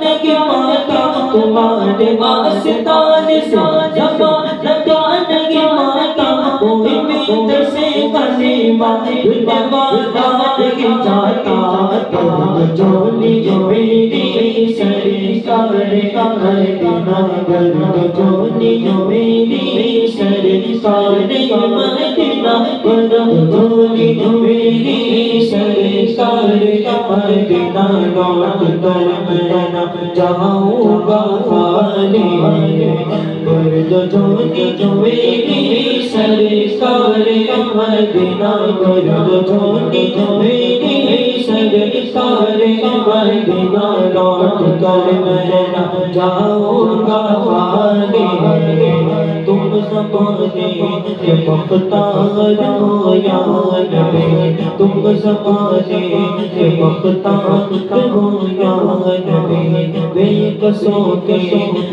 نہیں ماتا تمہارے آستان سے زبان لگا نہیں ماتا کوئی امید سے غنیمہ دنیا والا نہیں جاتا جھولی میری سرکار مدینہ گرد جھولی میری سرکار مدینہ گرد جھولی میری سرکار مدینہ لوٹ کر میں نہ جاؤں گا خالی گرد جھولی میری سرکار مدینہ گرد جھولی میری سرکار مدینہ لوٹ کر میں نہ جاؤں گا خالی تم زمانے کے مختار ہو یا نبی تم زمانے کے مختار ہو یا نبی بے قصوں کے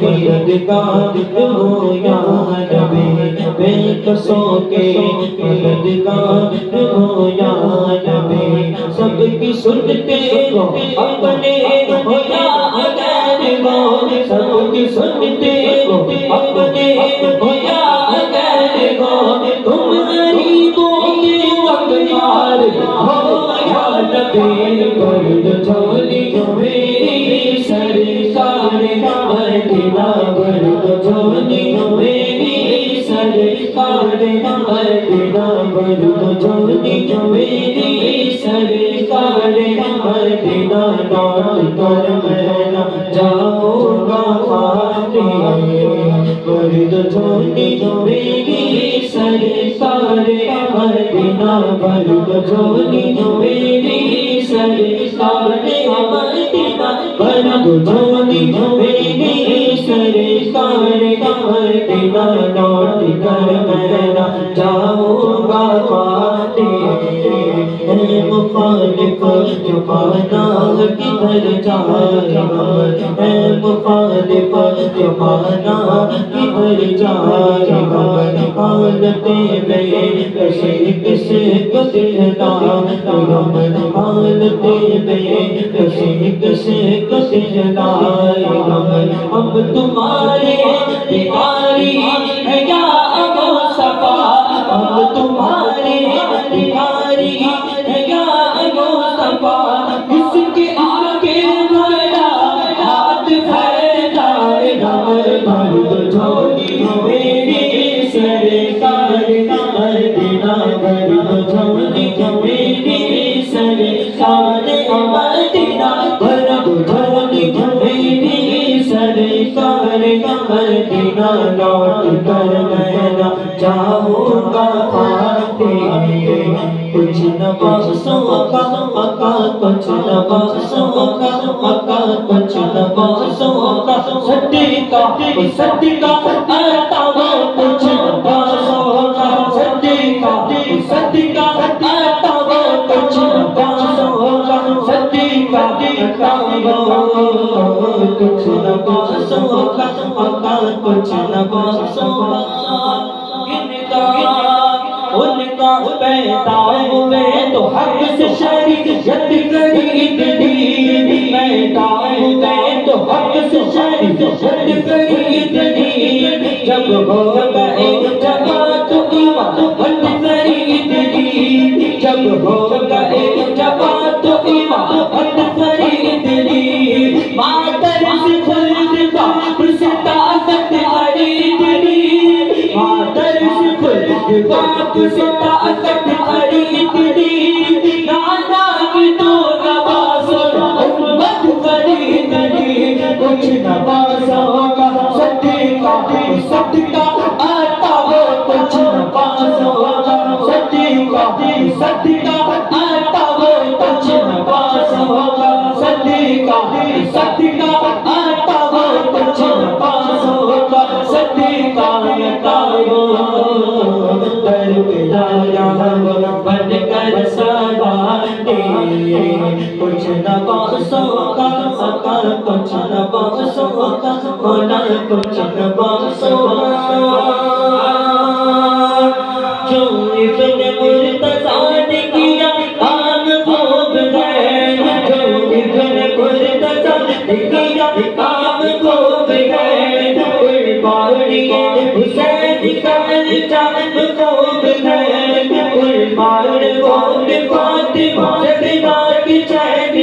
مددگار ہو یا نبی بے قصوں کے مددگار ہو یا نبی سب کی سنتے ہو اپنے ہو یا غیر ہو سب کی سنتے ہو اپنے ہو یا غیر ہو تم غریبوں کے وقتار ہو یا نبی گرد جھولی میری سرکار مدینہ گرد جھولی میری سرکار مدینہ گرد جھولی میری سرکار مدینہ لوٹ کر میں نہ جاؤں گا خالی گرد جھولی میری سرکار مدینہ گرد جھولی میری سرکار مدینہ گرد جھولی میری سرکار مدینہ لوٹ کر میں نہ جاؤں گا خالی اے مخالف زمانہ کدھر جا رہا اے مخالف زمانہ کدھر جا رہا حالتیں میں کسی کسی کو دکھلا حالتیں میں کسی کسی کو دکھلا اب تمہارے دیواری ہے یا ابو صفا اب تمہارے دیواری ہے یا ابو صفا اس کے آگے بڑا ہاتھ پھیلائے گرد جھولی میری سرکار مدینہ گرد جھولی میری سرکار مدینہ گرد جھولی میری سرکار مدینہ لوٹ کر میں نہ جاؤں گا خالی کچھ نوازوں کا مکہ کچھ نوازوں کا مکہ کچھ نوازوں کا صدیقہ صدیقہ آتا وہ کچھ نوازوں کا صدیقہ صدیقہ آتا وہ کچھ نوازوں کا صدیقہ آتا وہ کچھ نوازوں کا مکہ کچھ نوازوں کا ان کا پیدا ہوئے تو حق سے شریعت خرید لی پیدا ہوئے تو حق سے شریعت خرید لی جب ہو گئے جماعت امامت خرید لی جب ہو گئے جماعت امامت خرید لی مادر سے خلد باپ سے طاقت خرید لی مادر سے خلد باپ سے طاقت خرید لی نانا کی تو نوازر امت خرید لی کچھ نوازوں کا صدیقہ صدقہ آتا ہو کچھ نوازوں کا صدیقہ صدقہ آتا ہو کچھ نوازوں کا صدیقہ صدقہ آتا ہو کچھ نوازوں کا صدیقہ آتا ہو در بلایا بن کر سوارے کچھ نوازوں کا مکہ کچھ نوازوں کا مولا کچھ نوازوں کا جو ابن مرتضیٰ نے کیا کام خوب ہے جو ابن مرتضیٰ نے کیا کا کام خوب ہے، قربانی حسین کا انجام خوب ہے، قربان بول فاطمہ زہرا کی چین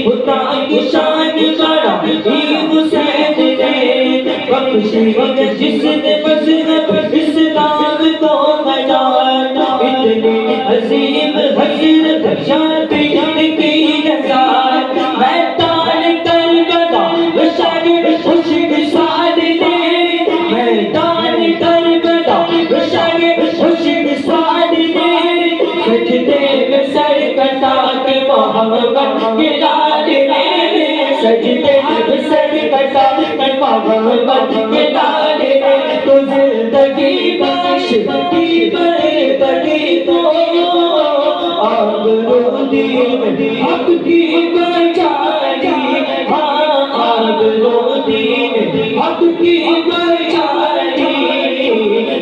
خدا کی شان بڑھائی حسین نے، بخشی جس نے مذہب اسلام کو بنایا، اتنی عظیم حضرت شادی کی رضا، میدان کربلا بشر خوش مثال نے، میدان کربلا بشر خوش مثال نے، سجدے میں سر کٹا کے محمد کے لال نے، سجدے میں سر کٹا کے محمد کے لال نے، تو زندگی بخش کی بڑے بڑی تو آبرو دین حق کی بچائی، ہاں آبرو دین حق کی بچائی،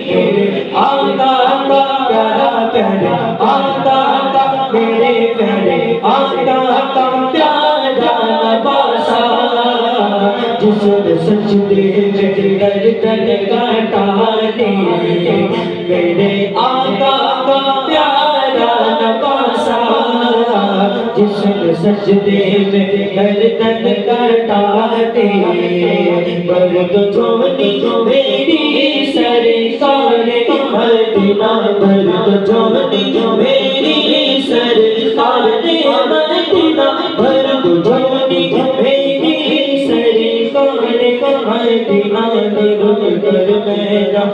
میرے آقا کا پیارا پیارا آقا کا، میرے پیارے آقا کا پیارا نواسا، جس نے سجدے میں گردن کٹائی، میرے آقا کا پیارا نواسا، جس نے سجدے میں گردن کٹائی، برد جونی میری سرکار مدینہ، برد جونی میری سرکار مدینہ، برد جونی میری سرکار مدینہ،